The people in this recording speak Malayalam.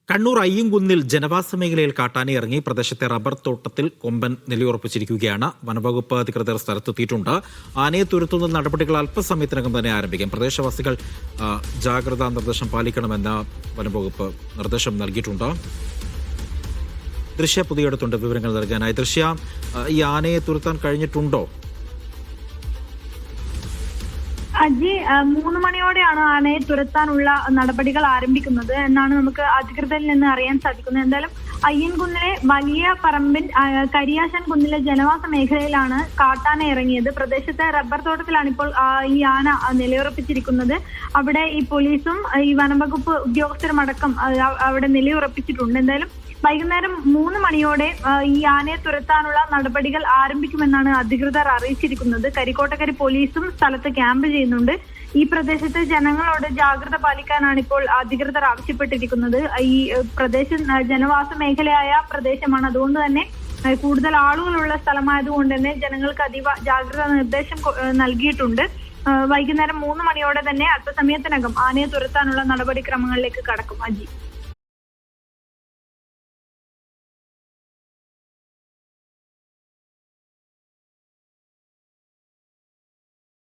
കണ്ണൂർ അയ്യൻകുന്നിൽ ജനവാസ മേഖലയിൽ കാട്ടാന ഇറങ്ങി പ്രദേശത്തെ റബ്ബർ തോട്ടത്തിൽ കൊമ്പൻ നിലയുറപ്പിച്ചിരിക്കുകയാണ്. വനവകുപ്പ് അധികൃതർ സ്ഥലത്തെത്തിയിട്ടുണ്ട്. ആനയെ തുരത്തുന്ന നടപടികൾ അല്പസമയത്തിനകം തന്നെ ആരംഭിക്കും. പ്രദേശവാസികൾ ജാഗ്രതാ നിർദ്ദേശം പാലിക്കണമെന്ന് വനവകുപ്പ് നിർദ്ദേശം നൽകിയിട്ടുണ്ട്. ദൃശ്യ പുതിയടത്തുണ്ട് വിവരങ്ങൾ നൽകാനായി. ദൃശ്യ, ഈ ആനയെ തുരത്താൻ കഴിഞ്ഞിട്ടുണ്ടോ? അജി, 3 മണിയോടെയാണ് ആനയെ തുരത്താനുള്ള നടപടികൾ ആരംഭിക്കുന്നത് എന്നാണ് നമുക്ക് അധികൃതരിൽ നിന്ന് അറിയാൻ സാധിക്കുന്നത്. എന്തായാലും അയ്യൻകുന്നിലെ വലിയ പറമ്പിൻ കരിയാശൻ കുന്നിലെ ജനവാസ മേഖലയിലാണ് കാട്ടാന ഇറങ്ങിയത്. പ്രദേശത്തെ റബ്ബർ തോട്ടത്തിലാണ് ഇപ്പോൾ ഈ ആന നിലയുറപ്പിച്ചിരിക്കുന്നത്. അവിടെ ഈ പോലീസും ഈ വനംവകുപ്പ് ഉദ്യോഗസ്ഥരും അടക്കം അവിടെ നിലയുറപ്പിച്ചിട്ടുണ്ട്. എന്തായാലും വൈകുന്നേരം 3 മണിയോടെ ഈ ആനയെ തുരത്താനുള്ള നടപടികൾ ആരംഭിക്കുമെന്നാണ് അധികൃതർ അറിയിച്ചിരിക്കുന്നത്. കരിക്കോട്ടക്കരി പോലീസും സ്ഥലത്ത് ക്യാമ്പ് ചെയ്യുന്നുണ്ട്. ഈ പ്രദേശത്തെ ജനങ്ങളോട് ജാഗ്രത പാലിക്കാനാണ് ഇപ്പോൾ അധികൃതർ ആവശ്യപ്പെട്ടിരിക്കുന്നത്. ഈ പ്രദേശം ജനവാസ മേഖലയായ പ്രദേശമാണ്. അതുകൊണ്ട് തന്നെ കൂടുതൽ ആളുകളുള്ള സ്ഥലമായതുകൊണ്ട് തന്നെ ജനങ്ങൾക്ക് അതീവ ജാഗ്രതാ നിർദ്ദേശം നൽകിയിട്ടുണ്ട്. വൈകുന്നേരം 3 മണിയോടെ തന്നെ അല്പസമയത്തിനകം ആനയെ തുരത്താനുള്ള നടപടിക്രമങ്ങളിലേക്ക് കടക്കും. അജി.